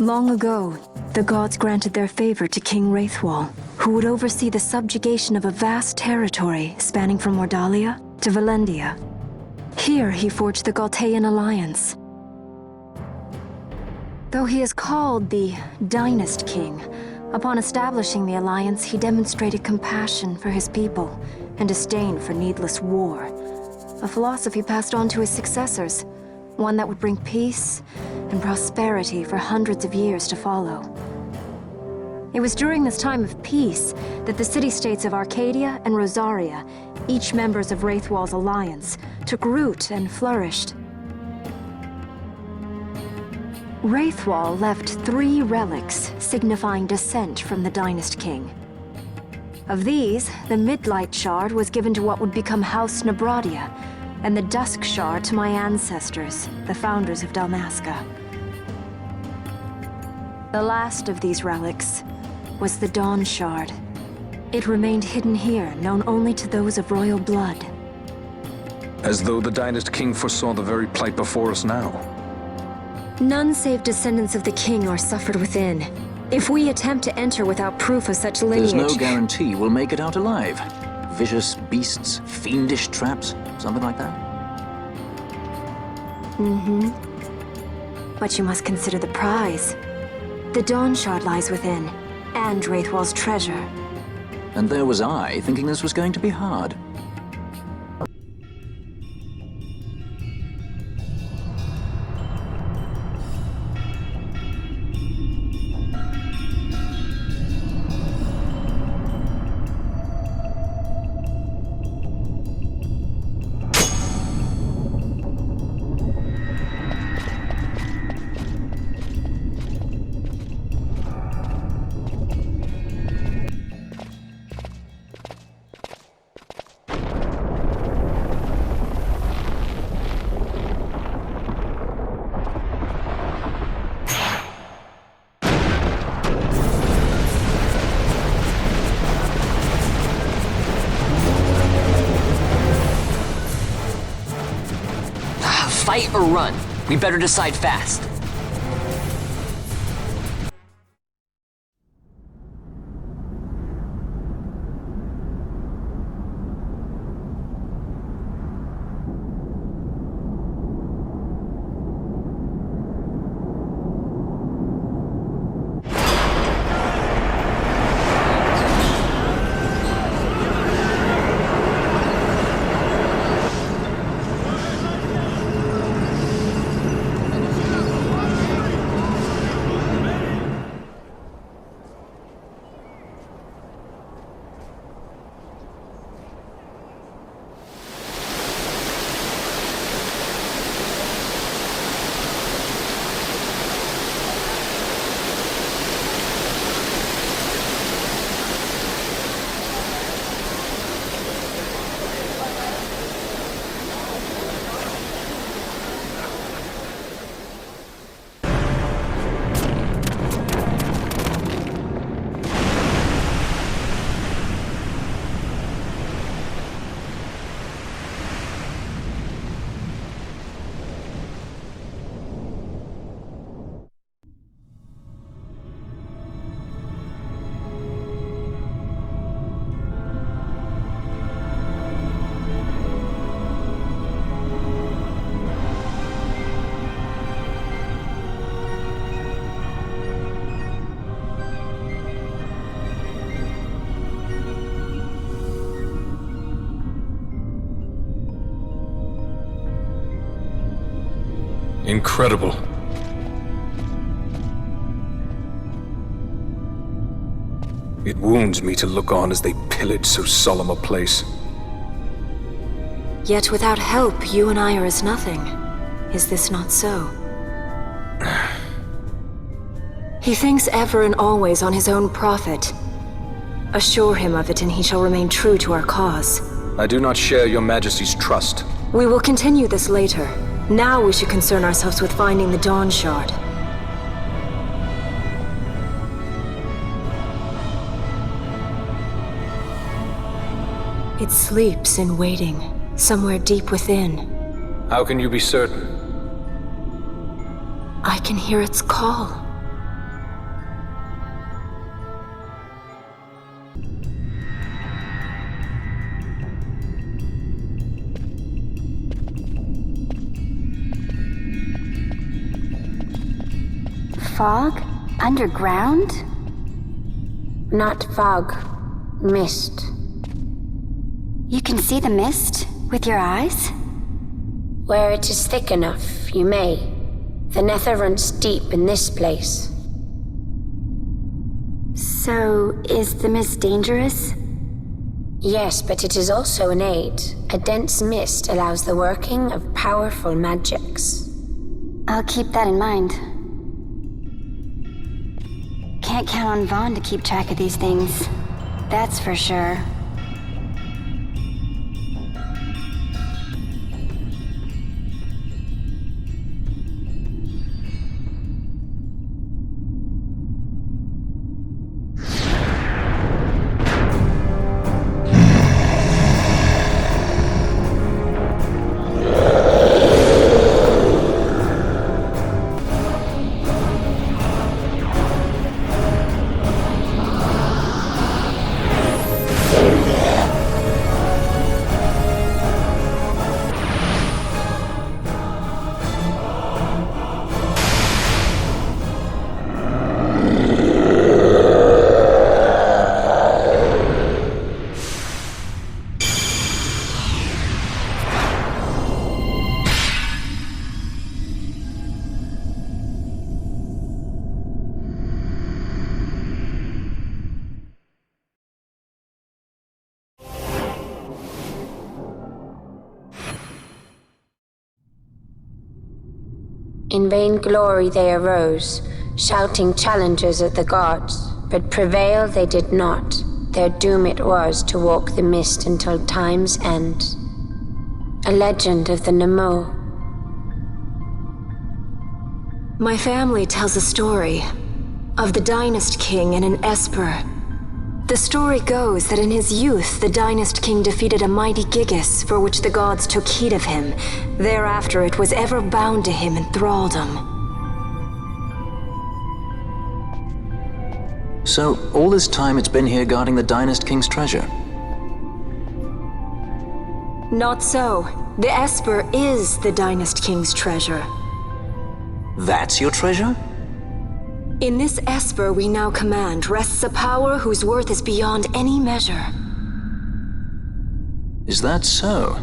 Long ago, the gods granted their favor to King Wraithwall, who would oversee the subjugation of a vast territory spanning from Mordalia to Valendia. Here he forged the Galtean alliance. Though he is called the Dynast King, upon establishing the alliance he demonstrated compassion for his people and disdain for needless war. A philosophy passed on to his successors, one that would bring peace and prosperity for hundreds of years to follow. It was during this time of peace that the city-states of Arcadia and Rosaria, each members of Wraithwall's alliance, took root and flourished. Wraithwall left 3 relics signifying descent from the Dynast King. Of these, the Midlight Shard was given to what would become House Nabradia, and the Dusk Shard to my ancestors, the founders of Dalmasca. The last of these relics was the Dawn Shard. It remained hidden here, known only to those of royal blood. As though the Dynast King foresaw the very plight before us now. None save descendants of the king are suffered within. If we attempt to enter without proof of such lineage... There's no guarantee we'll make it out alive. Vicious beasts, fiendish traps, something like that? But you must consider the prize. The Dawn Shard lies within, and Wraithwall's treasure. And there was I, thinking this was going to be hard. Fight or run? We better decide fast. Incredible. It wounds me to look on as they pillage so solemn a place. Yet without help, you and I are as nothing. Is this not so? He thinks ever and always on his own profit. Assure him of it and he shall remain true to our cause. I do not share your Majesty's trust. We will continue this later. Now we should concern ourselves with finding the Dawn Shard. It sleeps in waiting, somewhere deep within. How can you be certain? I can hear its call. Fog? Underground? Not fog. Mist. You can see the mist with your eyes? Where it is thick enough, you may. The nether runs deep in this place. So, is the mist dangerous? Yes, but it is also an aid. A dense mist allows the working of powerful magics. I'll keep that in mind. Can't count on Vaughn to keep track of these things. That's for sure. In vain glory they arose, shouting challenges at the gods, but prevail they did not. Their doom it was to walk the mist until time's end. A legend of the Nemo. My family tells a story of the Dynast King and an Esper. The story goes that in his youth, the Dynast King defeated a mighty Gigas, for which the gods took heed of him. Thereafter, it was ever bound to him in thraldom. So, all this time it's been here guarding the Dynast King's treasure? Not so. The Esper is the Dynast King's treasure. That's your treasure? In this Esper we now command rests a power whose worth is beyond any measure. Is that so?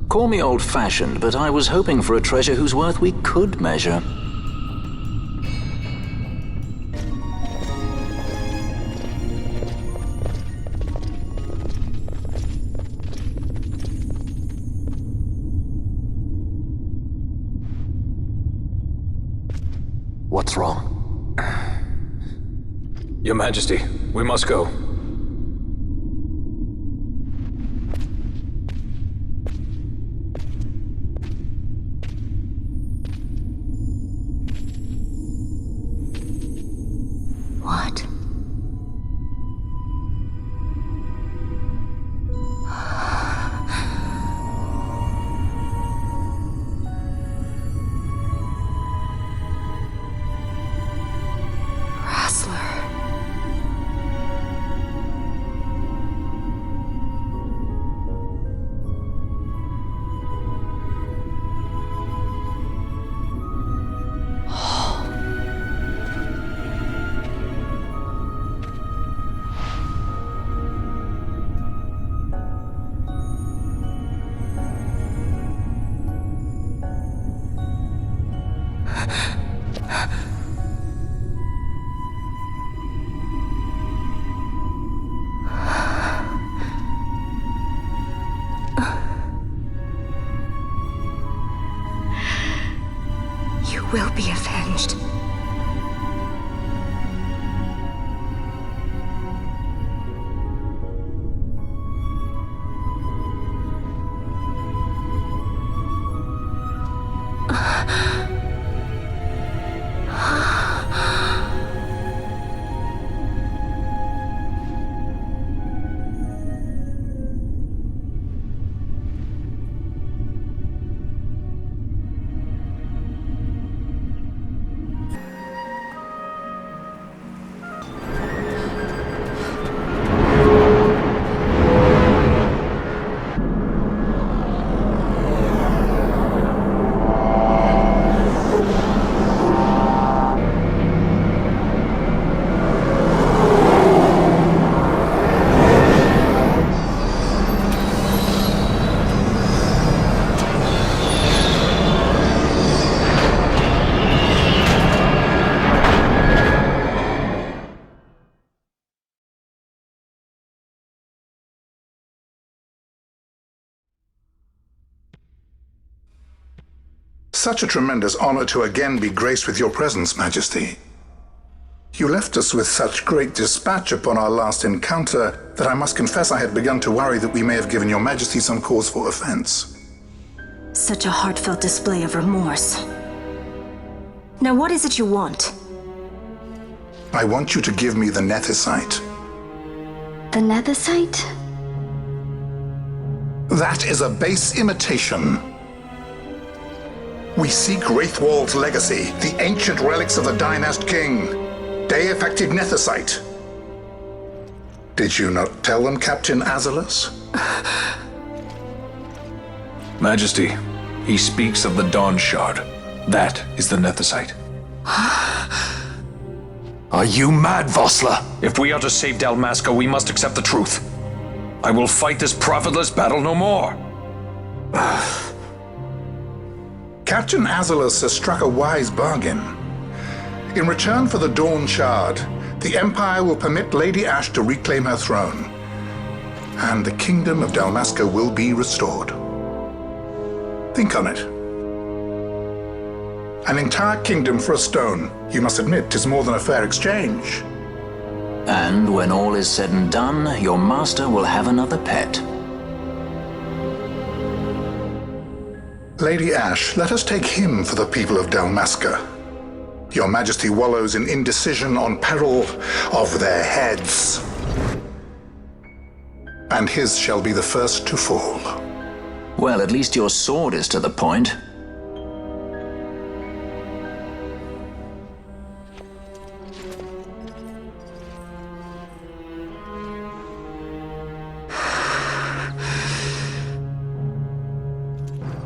Call me old-fashioned, but I was hoping for a treasure whose worth we could measure. What's wrong? Your Majesty, we must go. What? Will be avenged. such a tremendous honor to again be graced with your presence, Majesty. You left us with such great dispatch upon our last encounter that I must confess I had begun to worry that we may have given your Majesty some cause for offense. Such a heartfelt display of remorse. Now what is it you want? I want you to give me the Nethicite. The Nethicite? That is a base imitation. We seek Wraithwald's legacy, the ancient relics of the Dynast King. Day-affected Nethicite. Did you not tell them, Captain Azalus? Majesty, he speaks of the Dawn Shard. That is the Nethicite. Are you mad, Vossler? If we are to save Dalmasca, we must accept the truth. I will fight this profitless battle no more. Captain Azalus has struck a wise bargain. In return for the Dawn Shard, the Empire will permit Lady Ash to reclaim her throne, and the Kingdom of Dalmasca will be restored. Think on it. An entire kingdom for a stone, you must admit, is more than a fair exchange. And when all is said and done, your master will have another pet. Lady Ash, let us take him for the people of Dalmasca. Your Majesty wallows in indecision on peril of their heads. And his shall be the first to fall. Well, at least your sword is to the point.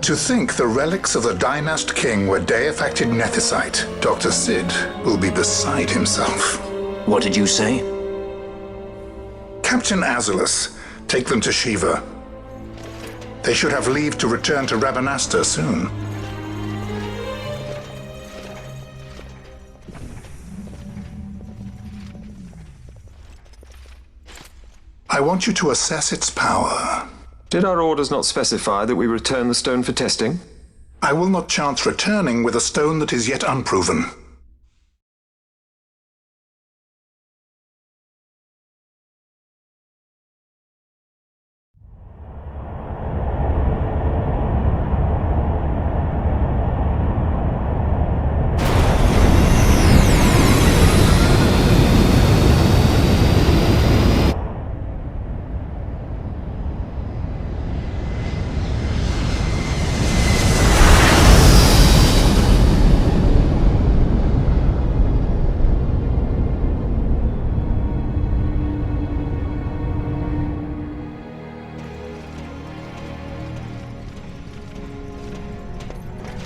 To think the relics of the Dynast King were day-affected Nethicite, Dr. Sid will be beside himself. What did you say? Captain Azalus, take them to Shiva. They should have leave to return to Rabanastre soon. I want you to assess its power. Did our orders not specify that we return the stone for testing? I will not chance returning with a stone that is yet unproven.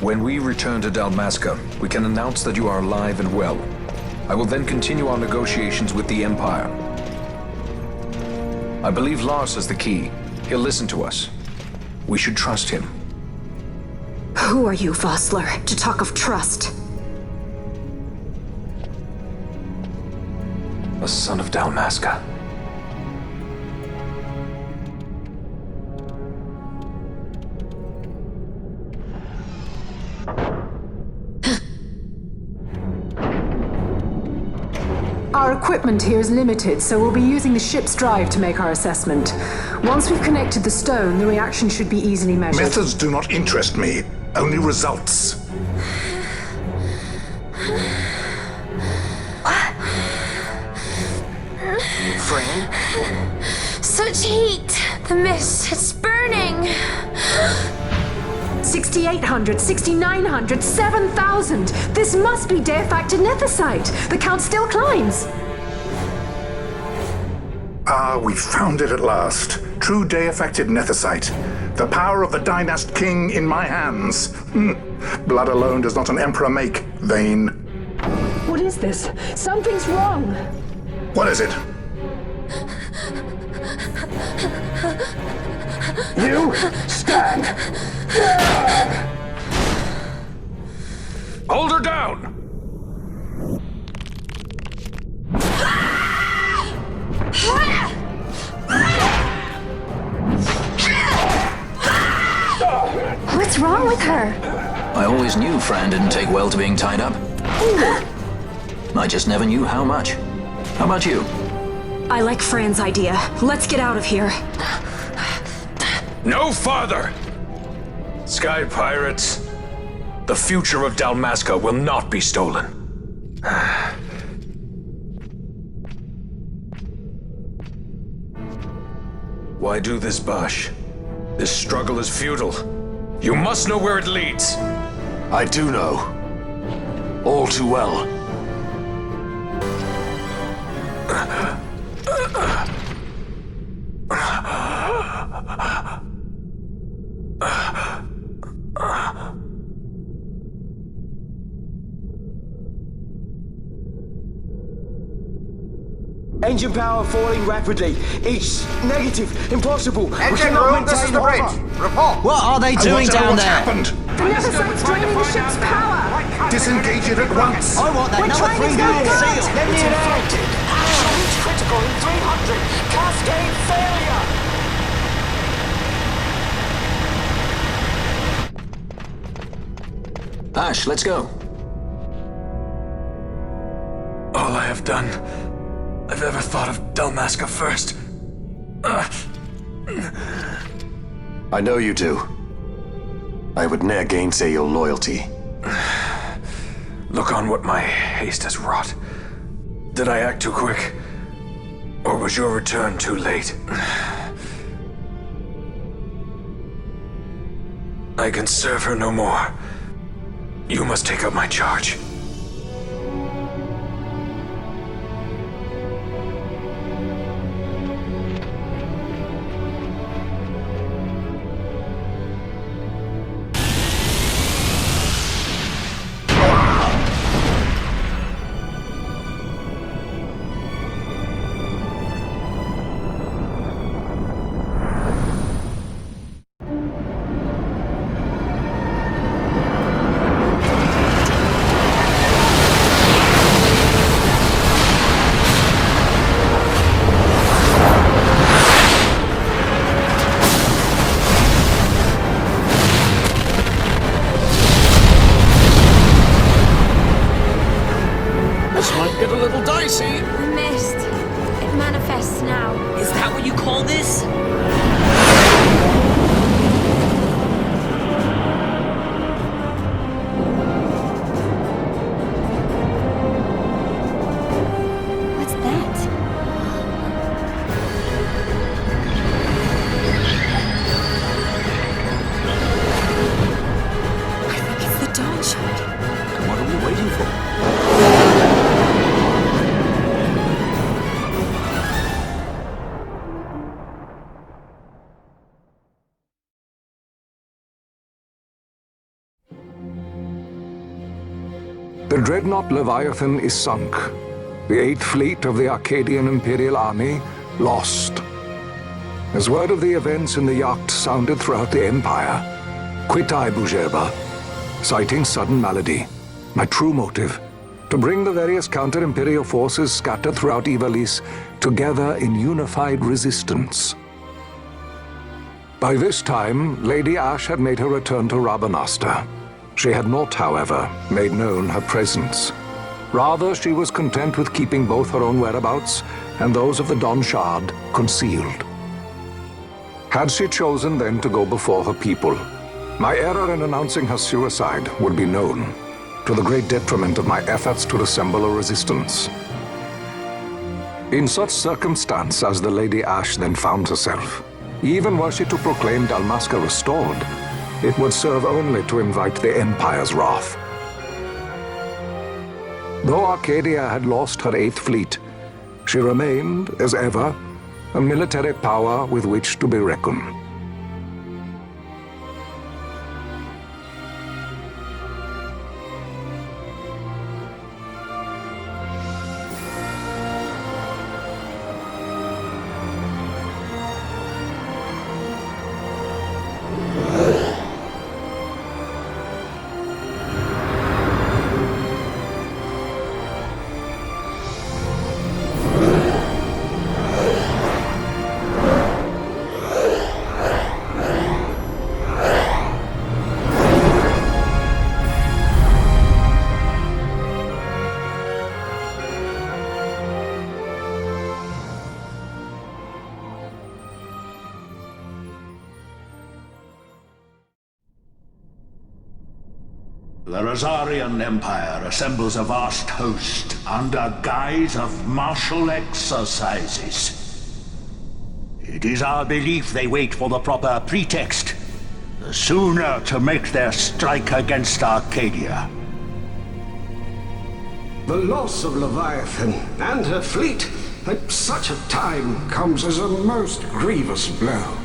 When we return to Dalmasca, we can announce that you are alive and well. I will then continue our negotiations with the Empire. I believe Lars has the key. He'll listen to us. We should trust him. Who are you, Vossler, to talk of trust? A son of Dalmasca. Our equipment here is limited, so we'll be using the ship's drive to make our assessment. Once we've connected the stone, the reaction should be easily measured. Methods do not interest me, only results. Friend? Such heat! The mist, it's burning! 6,800, 6,900, 7,000! This must be day-affected Nethicite! The count still climbs! Ah, we found it at last. True day-affected Nethicite. The power of the Dynast King in my hands. Blood alone does not an emperor make, vain. What is this? Something's wrong! What is it? You stand! Hold her down! What's wrong with her? I always knew Fran didn't take well to being tied up. I just never knew how much. How about you? I like Fran's idea. Let's get out of here. No farther! Sky Pirates, the future of Dalmasca will not be stolen. Why do this, Bosch? This struggle is futile. You must know where it leads. I do know. All too well. Engine power falling rapidly. It's negative. Impossible. Engine room, this is the bridge. Report. What are they doing down What's there? happened? The nether site's draining the ship's power! Disengage it at once. I want that number 3 unit seal. Let me in out. It's critical in 300. Cascade failure. Ash, let's go. All I have done, I've ever thought of Dalmasca first. I know you do. I would ne'er gainsay your loyalty. Look on what my haste has wrought. Did I act too quick? Or was your return too late? I can serve her no more. You must take up my charge. The mist. It manifests now. Is that what you call this? What's that? I think it's the dawn shard. And what are we waiting for? The dreadnought Leviathan is sunk. The 8th Fleet of the Arcadian Imperial Army lost. As word of the events in the yacht sounded throughout the Empire, quit I Bujeba, citing sudden malady. My true motive, to bring the various counter-imperial forces scattered throughout Ivalice together in unified resistance. By this time, Lady Ash had made her return to Rabanastre. She had not, however, made known her presence. Rather, she was content with keeping both her own whereabouts and those of the Don Shard concealed. Had she chosen then to go before her people, my error in announcing her suicide would be known, to the great detriment of my efforts to assemble a resistance. In such circumstance as the Lady Ash then found herself, even were she to proclaim Dalmasca restored, it would serve only to invite the Empire's wrath. Though Arcadia had lost her 8th Fleet, she remained, as ever, a military power with which to be reckoned. The Rosarian Empire assembles a vast host under guise of martial exercises. It is our belief they wait for the proper pretext, the sooner to make their strike against Arcadia. The loss of Leviathan and her fleet at such a time comes as a most grievous blow.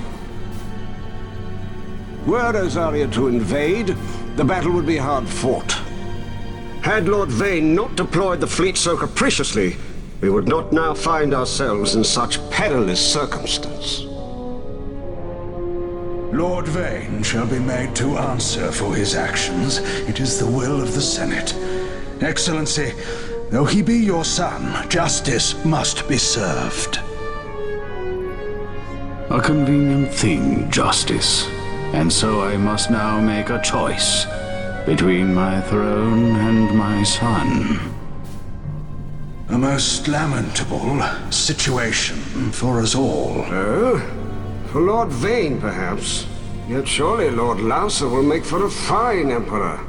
Were Rosaria to invade, the battle would be hard fought. Had Lord Vane not deployed the fleet so capriciously, we would not now find ourselves in such perilous circumstance. Lord Vane shall be made to answer for his actions. It is the will of the Senate. Excellency, though he be your son, justice must be served. A convenient thing, justice. And so I must now make a choice between my throne and my son. A most lamentable situation for us all. Oh? For Lord Vane, perhaps. Yet surely Lord Lauser will make for a fine emperor.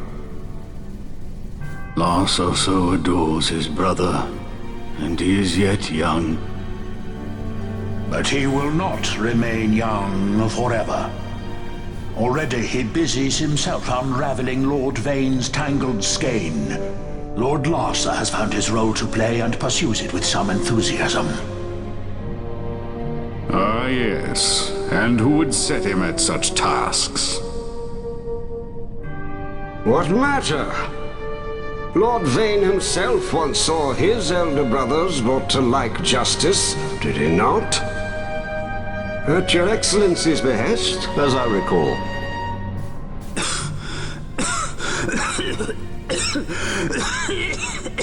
Lauser so adores his brother, and he is yet young. But he will not remain young forever. Already he busies himself unraveling Lord Vane's tangled skein. Lord Lauser has found his role to play and pursues it with some enthusiasm. Ah, yes. And who would set him at such tasks? What matter? Lord Vane himself once saw his elder brothers brought to like justice, did he not? At your Excellency's behest, as I recall.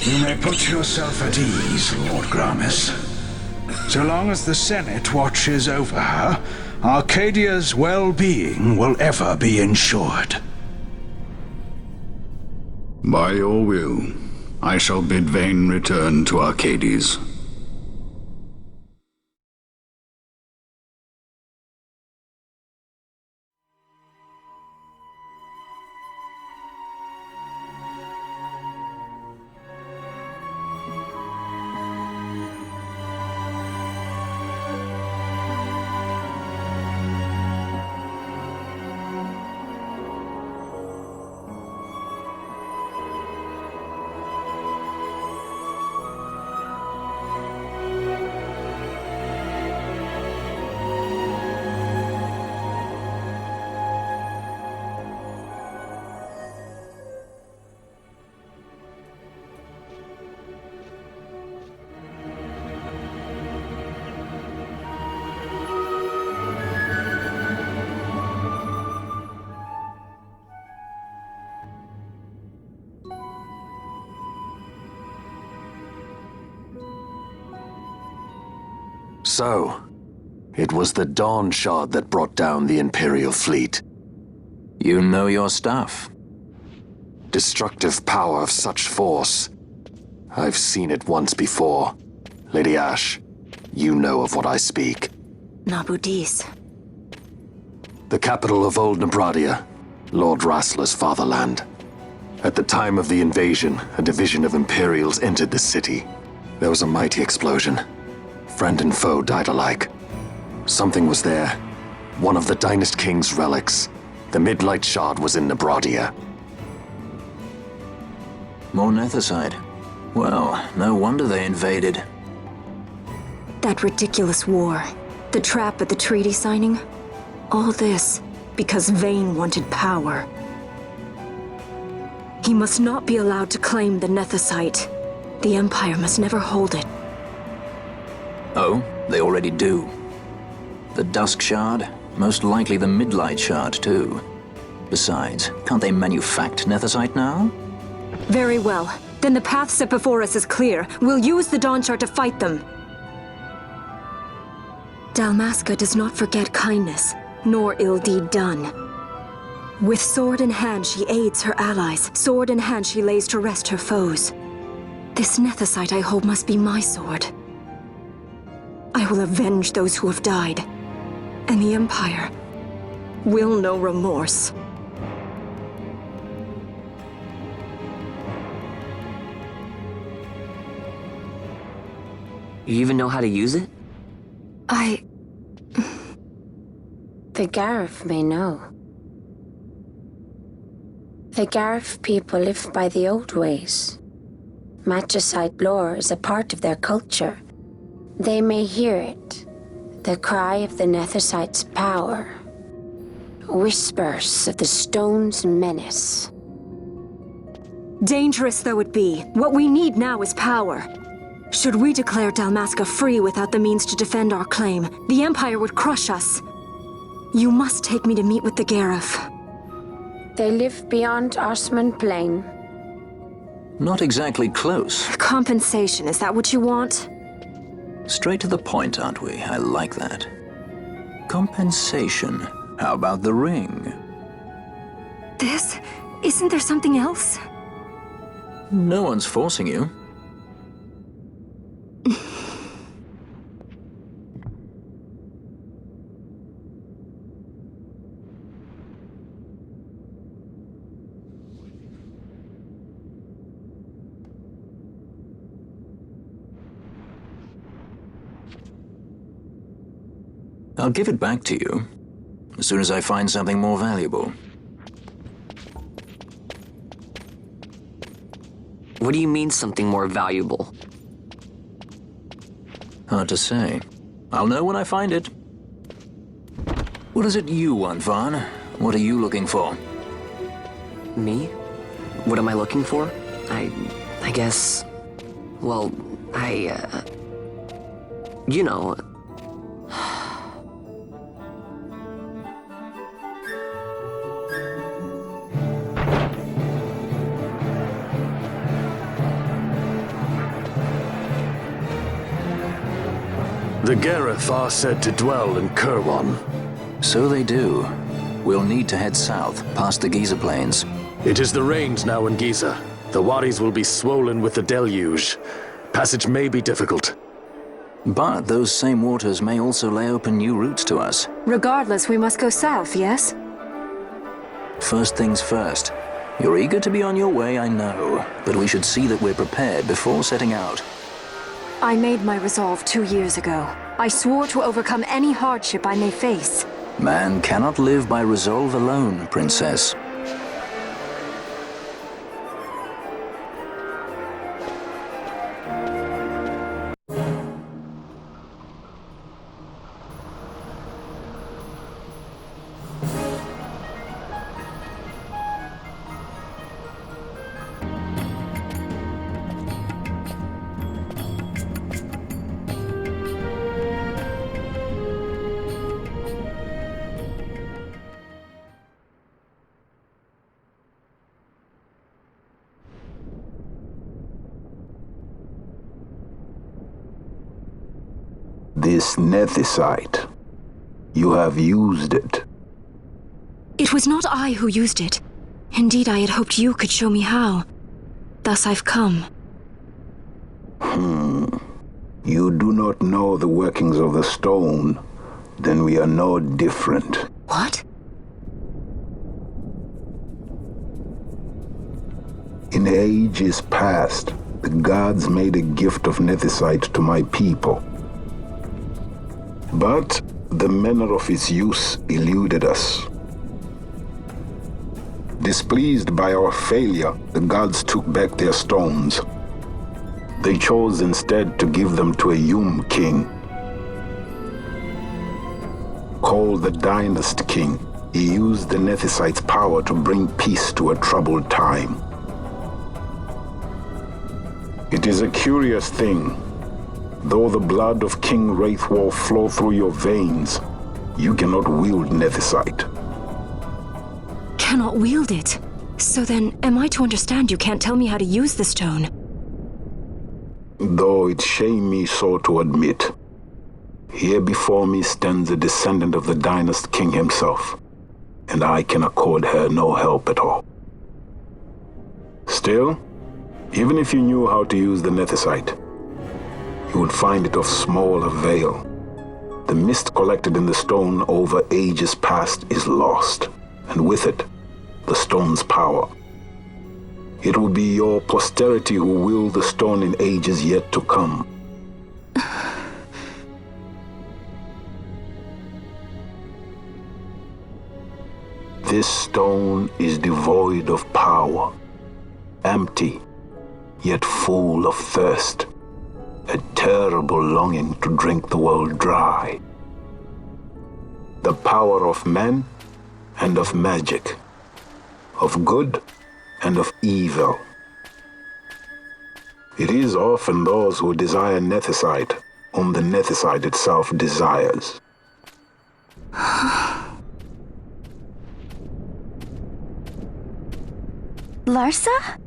You may put yourself at ease, Lord Gramis. So long as the Senate watches over her, Arcadia's well-being will ever be ensured. By your will, I shall bid Vane return to Arcades. So, it was the Dawn Shard that brought down the Imperial fleet. You know your stuff. Destructive power of such force. I've seen it once before. Lady Ash, you know of what I speak. Nabudis. The capital of Old Nebradia, Lord Rassler's fatherland. At the time of the invasion, a division of Imperials entered the city. There was a mighty explosion. Friend and foe died alike. Something was there. One of the Dynast King's relics. The Midlight Shard was in Nebradia. More Nethicite. Well, no wonder they invaded. That ridiculous war. The trap at the treaty signing. All this because Vane wanted power. He must not be allowed to claim the Nethicite. The Empire must never hold it. Oh, they already do. The Dusk Shard, most likely the Midlight Shard too. Besides, can't they manufacture Nethicite now? Very well. Then the path set before us is clear. We'll use the Dawn Shard to fight them. Dalmasca does not forget kindness, nor ill deed done. With sword in hand she aids her allies. Sword in hand she lays to rest her foes. This Nethicite I hold must be my sword. I will avenge those who have died, and the Empire will know remorse. You even know how to use it? The Garif may know. The Garif people live by the old ways. Magicite lore is a part of their culture. They may hear it, the cry of the Nethicite's power. Whispers of the stone's menace. Dangerous though it be, what we need now is power. Should we declare Dalmasca free without the means to defend our claim, the Empire would crush us. You must take me to meet with the Garif. They live beyond Osman Plain. Not exactly close. Compensation, is that what you want? Straight to the point, aren't we? I like that. Compensation. How about the ring? This? Isn't there something else? No one's forcing you. I'll give it back to you as soon as I find something more valuable. What do you mean something more valuable? Hard to say. I'll know when I find it. What is it you want, Vaughn? What are you looking for? Me? What am I looking for? I guess... Well, you know... The Gareth are said to dwell in Kirwan. So they do. We'll need to head south, past the Giza Plains. It is the rains now in Giza. The wadis will be swollen with the deluge. Passage may be difficult. But those same waters may also lay open new routes to us. Regardless, we must go south, yes? First things first. You're eager to be on your way, I know. But we should see that we're prepared before setting out. I made my resolve 2 years ago. I swore to overcome any hardship I may face. Man cannot live by resolve alone, Princess. This Nethicite. You have used it. It was not I who used it. Indeed, I had hoped you could show me how. Thus I've come. You do not know the workings of the stone. Then we are no different. What? In ages past, the gods made a gift of Nethicite to my people. But the manner of its use eluded us. Displeased by our failure, the gods took back their stones. They chose instead to give them to a Yum king. Called the Dynast King, he used the Nethicite's power to bring peace to a troubled time. It is a curious thing. Though the blood of King Wraithwolf flow through your veins, you cannot wield Nethicite. Cannot wield it? So then, am I to understand you can't tell me how to use the stone? Though it shame me so to admit, here before me stands a descendant of the Dynast King himself, and I can accord her no help at all. Still, even if you knew how to use the Nethicite, you would find it of small avail. The mist collected in the stone over ages past is lost, and with it, the stone's power. It will be your posterity who will the stone in ages yet to come. This stone is devoid of power, empty, yet full of thirst, a terrible longing to drink the world dry. The power of men and of magic, of good and of evil. It is often those who desire Nethicite whom the Nethicite itself desires. Larsa?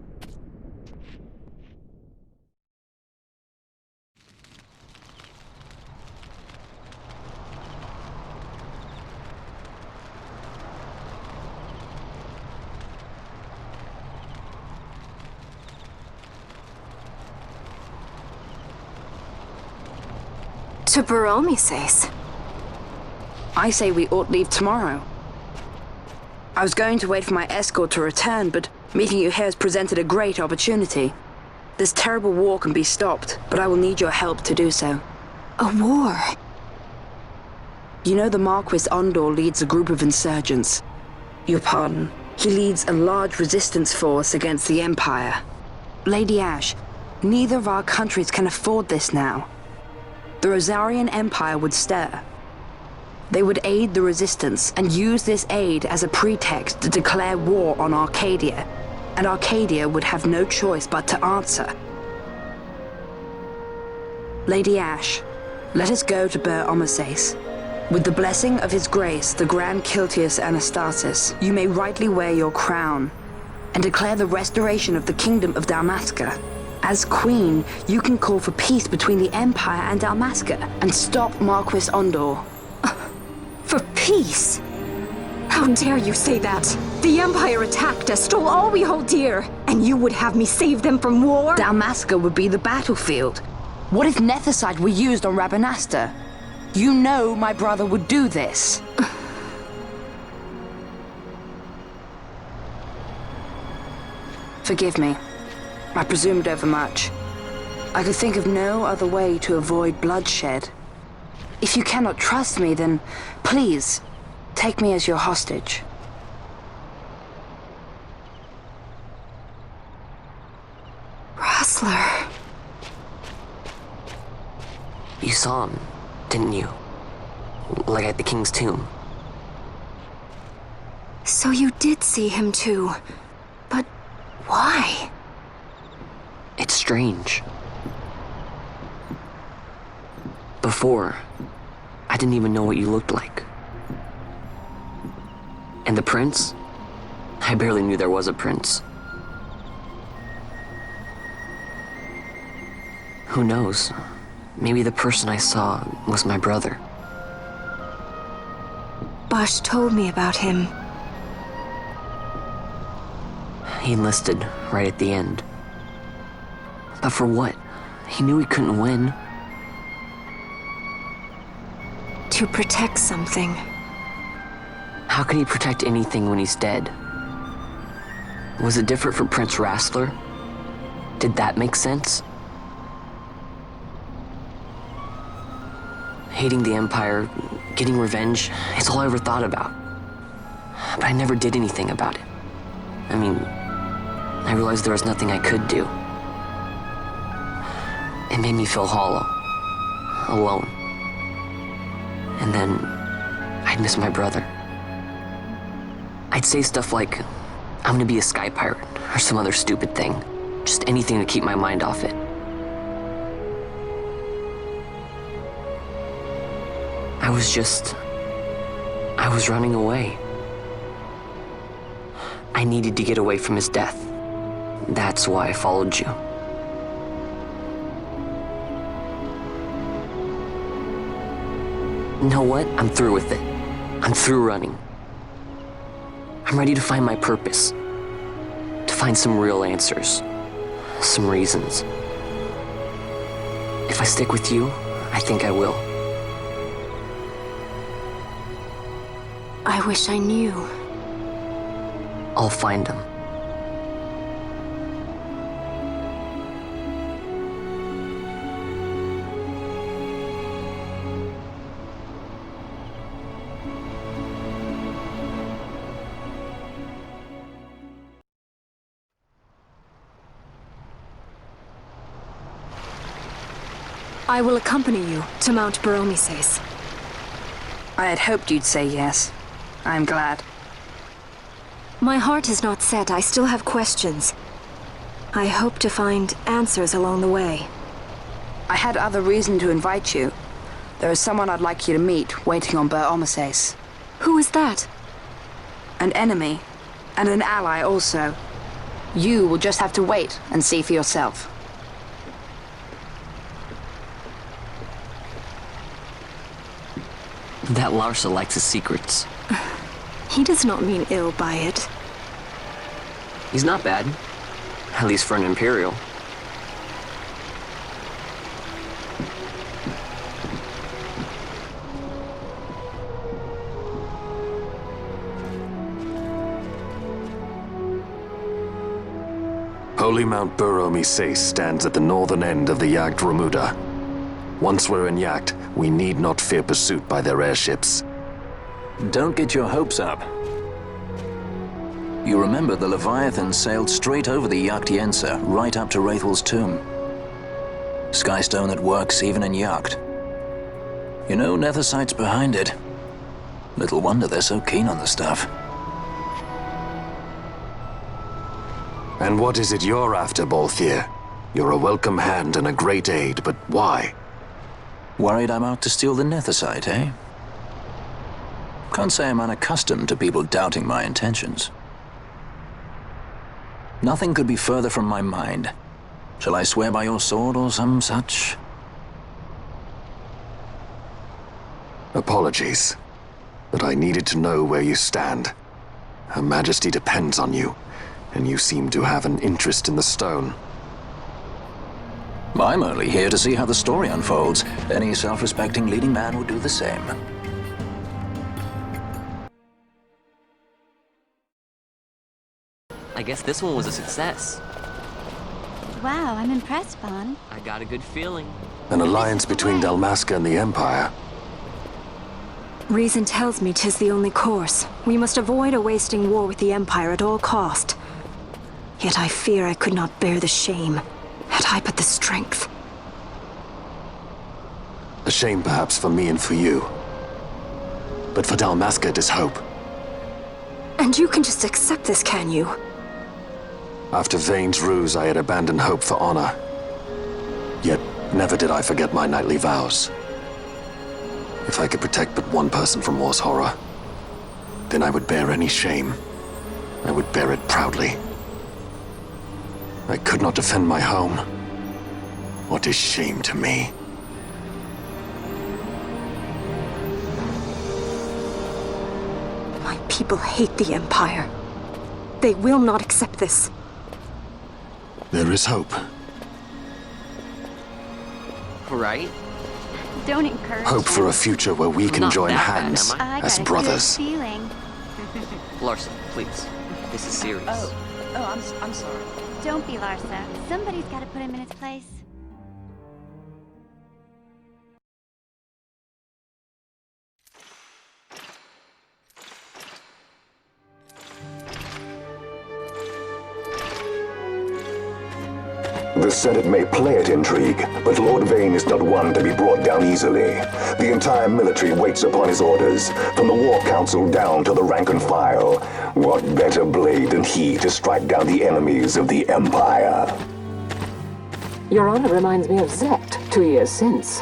To Baromi says. I say we ought leave tomorrow. I was going to wait for my escort to return, but meeting you here has presented a great opportunity. This terrible war can be stopped, but I will need your help to do so. A war? You know the Marquis Ondor leads a group of insurgents. Your pardon. He leads a large resistance force against the Empire. Lady Ash, neither of our countries can afford this now. The Rosarian Empire would stir. They would aid the resistance and use this aid as a pretext to declare war on Arcadia, and Arcadia would have no choice but to answer. Lady Ash, let us go to Ber Omases. With the blessing of His Grace, the Grand Kiltius Anastasis, you may rightly wear your crown and declare the restoration of the Kingdom of Dalmasca. As Queen, you can call for peace between the Empire and Dalmasca and stop Marquis Ondor. For peace? How dare you say that? The Empire attacked us, stole all we hold dear, and you would have me save them from war? Dalmasca would be the battlefield. What if Nethicite were used on Rabanasta? You know my brother would do this. Forgive me. I presumed overmuch. I could think of no other way to avoid bloodshed. If you cannot trust me, then please, take me as your hostage. Rassler. You saw him, didn't you? Like at the King's tomb. So you did see him too. But why? It's strange. Before, I didn't even know what you looked like. And the prince? I barely knew there was a prince. Who knows? Maybe the person I saw was my brother. Bosch told me about him. He enlisted right at the end. But for what? He knew he couldn't win. To protect something. How can he protect anything when he's dead? Was it different for Prince Rassler? Did that make sense? Hating the Empire, getting revenge, it's all I ever thought about. But I never did anything about it. I mean, I realized there was nothing I could do. It made me feel hollow, alone. And then I'd miss my brother. I'd say stuff like, I'm gonna be a sky pirate, or some other stupid thing. Just anything to keep my mind off it. I was running away. I needed to get away from his death. That's why I followed you. You know what? I'm through with it. I'm through running. I'm ready to find my purpose. To find some real answers. Some reasons. If I stick with you, I think I will. I wish I knew. I'll find him. I will accompany you to Mount Baromises. I had hoped you'd say yes. I'm glad. My heart is not set. I still have questions. I hope to find answers along the way. I had other reason to invite you. There is someone I'd like you to meet, waiting on Baromises. Who is that? An enemy, and an ally also. You will just have to wait and see for yourself. That Larsa likes his secrets. He does not mean ill by it. He's not bad. At least for an Imperial. Holy Mount Baromises stands at the northern end of the Jagd Remuda. Once we're in Jagd, we need not fear pursuit by their airships. Don't get your hopes up. You remember the Leviathan sailed straight over the Jagd right up to Wraithel's tomb. Skystone that works even in Jagd. You know, Nethersight's behind it. Little wonder they're so keen on the stuff. And what is it you're after, Balthier? You're a welcome hand and a great aid, but why? Worried I'm out to steal the Nethersight, eh? Can't say I'm unaccustomed to people doubting my intentions. Nothing could be further from my mind. Shall I swear by your sword or some such? Apologies, but I needed to know where you stand. Her Majesty depends on you, and you seem to have an interest in the stone. I'm only here to see how the story unfolds. Any self-respecting leading man would do the same. I guess this one was a success. Wow, I'm impressed, Vaughn. I got a good feeling. An alliance between Dalmasca and the Empire. Reason tells me 'tis the only course. We must avoid a wasting war with the Empire at all cost. Yet I fear I could not bear the shame, had I but the strength. A shame perhaps for me and for you. But for Dalmasca it is hope. And you can just accept this, can you? After Vane's ruse, I had abandoned hope for honor. Yet, never did I forget my knightly vows. If I could protect but one person from war's horror, then I would bear any shame. I would bear it proudly. I could not defend my home. What is shame to me? My people hate the Empire. They will not accept this. There is hope. Right? Don't encourage Hope for a future where we can Not join that bad, hands am I? as got a brothers. good feeling. Larsa, please. This is serious. I'm sorry. Don't be Larsa. Somebody's got to put him in his place. The Senate may play at intrigue, but Lord Vane is not one to be brought down easily. The entire military waits upon his orders, from the War Council down to the rank and file. What better blade than he to strike down the enemies of the Empire? Your Honor reminds me of Zet 2 years since.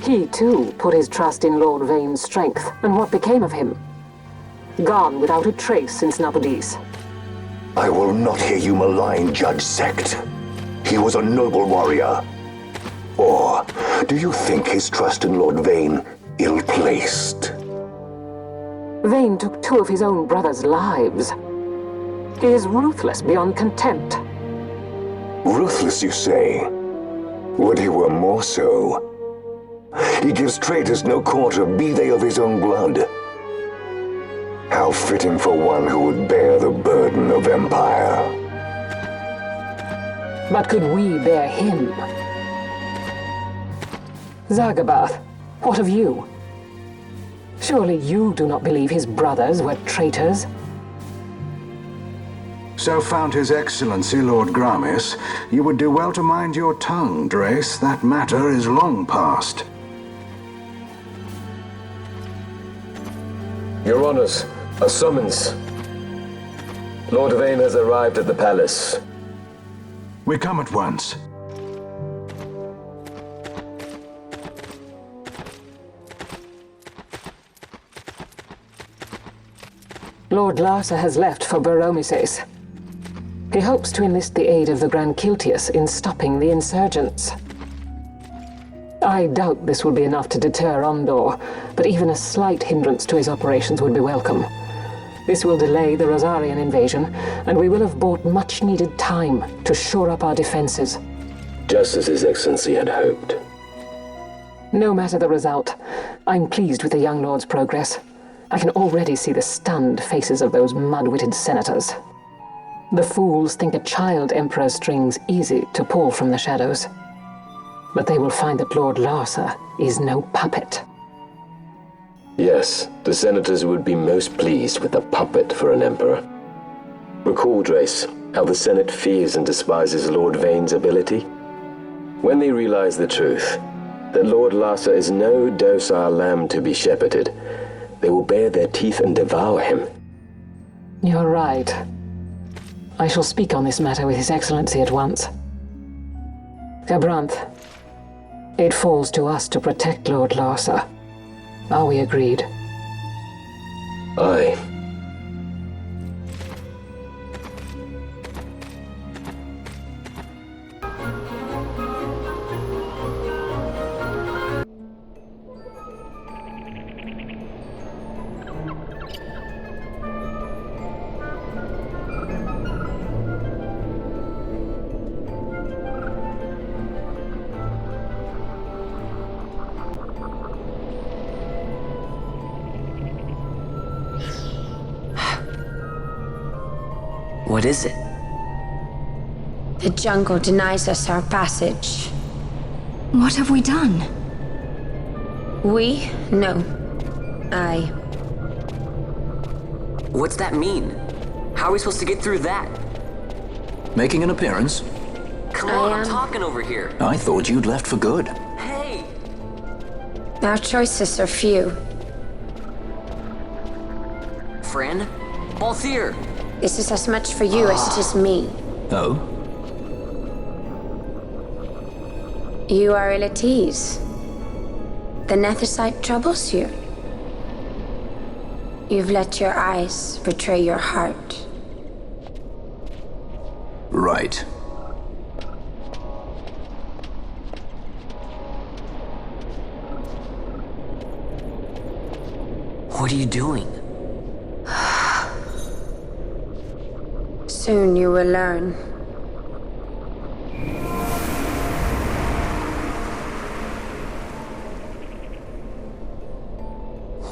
He, too, put his trust in Lord Vane's strength, and what became of him? Gone without a trace since Nabudis. I will not hear you malign Judge Sect. He was a noble warrior. Or do you think his trust in Lord Vane ill-placed? Vane took 2 of his own brothers' lives. He is ruthless beyond contempt. Ruthless, you say? Would he were more so. He gives traitors no quarter, be they of his own blood. How fitting for one who would bear the burden of empire. But could we bear him? Zagabath, what of you? Surely you do not believe his brothers were traitors? So found His Excellency Lord Gramis, you would do well to mind your tongue, Drace. That matter is long past. Your Honors, a summons. Lord Vane has arrived at the palace. We come at once. Lord Larsa has left for Baromises. He hopes to enlist the aid of the Grand Kiltius in stopping the insurgents. I doubt this will be enough to deter Ondor, but even a slight hindrance to his operations would be welcome. This will delay the Rosarian invasion, and we will have bought much-needed time to shore up our defenses. Just as His Excellency had hoped. No matter the result, I'm pleased with the young lord's progress. I can already see the stunned faces of those mud-witted senators. The fools think a child emperor's strings easy to pull from the shadows. But they will find that Lord Larsa is no puppet. Yes, the senators would be most pleased with a puppet for an emperor. Recall, Drace, how the Senate fears and despises Lord Vane's ability. When they realize the truth, that Lord Larsa is no docile lamb to be shepherded, they will bare their teeth and devour him. You're right. I shall speak on this matter with His Excellency at once. Gabranth, it falls to us to protect Lord Larsa. Are we agreed? Aye. What is it? The jungle denies us our passage. What have we done? We? No. I. What's that mean? How are we supposed to get through that? Making an appearance? Come on, I'm talking over here. I thought you'd left for good. Hey! Our choices are few. Friend? Balthier! This is as much for you as it is me. Oh? You are ill at ease. The Nethicite troubles you. You've let your eyes betray your heart. Right. What are you doing? Soon you will learn.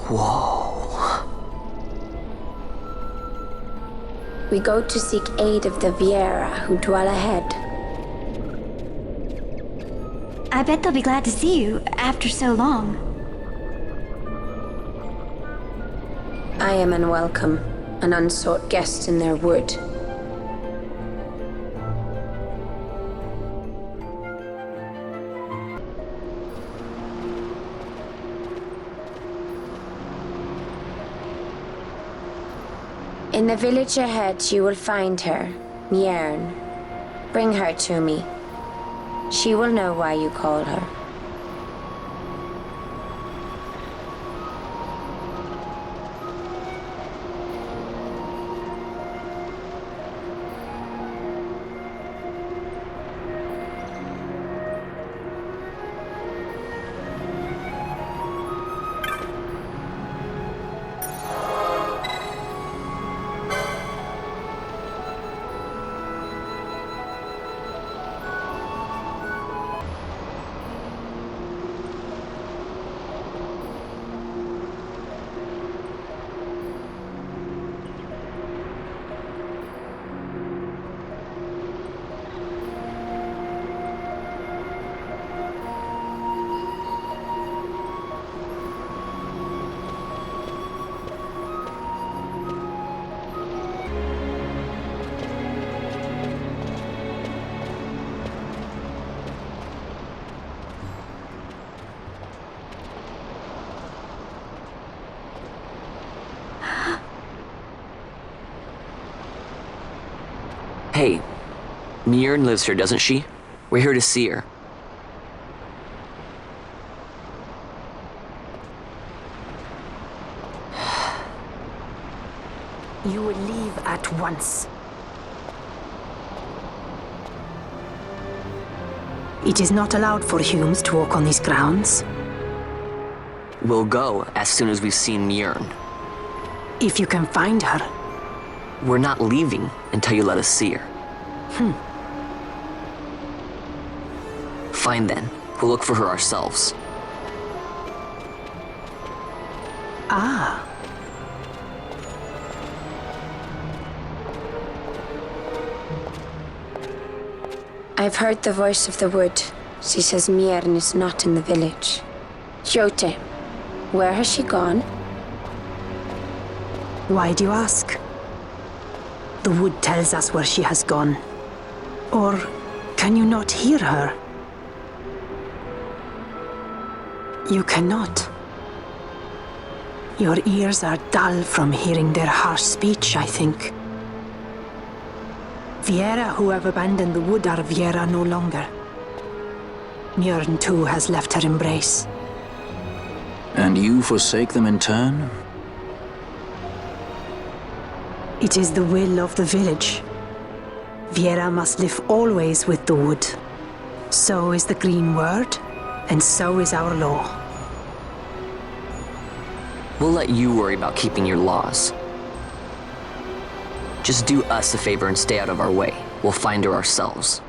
Whoa. We go to seek aid of the Viera who dwell ahead. I bet they'll be glad to see you after so long. I am unwelcome, an unsought guest in their wood. In the village ahead, you will find her, Mjern. Bring her to me. She will know why you call her. Hey, Mjorn lives here, doesn't she? We're here to see her. You will leave at once. It is not allowed for humans to walk on these grounds. We'll go as soon as we've seen Mjorn. If you can find her. We're not leaving until you let us see her. Fine then. We'll look for her ourselves. Ah. I've heard the voice of the wood. She says Mjorn is not in the village. Jote, where has she gone? Why do you ask? The wood tells us where she has gone. Or can you not hear her? You cannot. Your ears are dull from hearing their harsh speech, I think. Viera who have abandoned the wood are Viera no longer. Mjorn too has left her embrace. And you forsake them in turn? It is the will of the village. Viera must live always with the wood. So is the green word, and so is our law. We'll let you worry about keeping your laws. Just do us a favor and stay out of our way. We'll find her ourselves.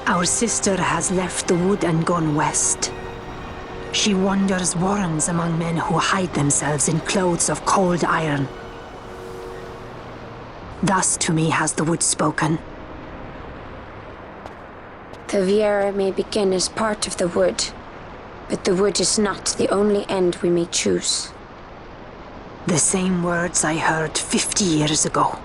Our sister has left the wood and gone west. She wanders warrens among men who hide themselves in clothes of cold iron. Thus to me has the wood spoken. The Viera may begin as part of the wood, but the wood is not the only end we may choose. The same words I heard 50 years ago.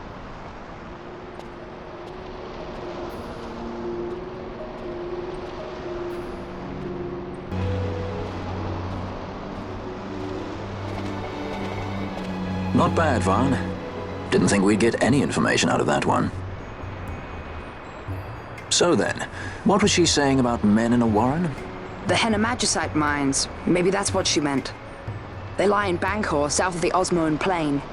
Not bad, Vaughn. Didn't think we'd get any information out of that one. So then, what was she saying about men in a warren? The Henna-Magicite mines. Maybe that's what she meant. They lie in Bangkor, south of the Osmoan Plain.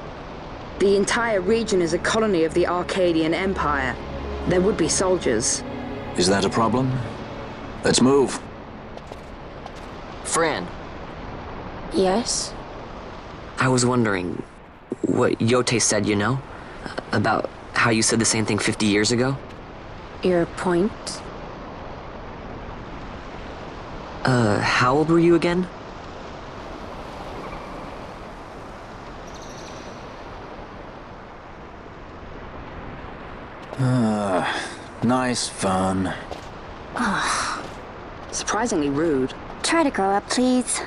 The entire region is a colony of the Arcadian Empire. There would be soldiers. Is that a problem? Let's move. Fran. Yes? I was wondering what Yote said, you know? About how you said the same thing 50 years ago? Your point? How old were you again? Nice fun. Surprisingly rude. Try to grow up, please.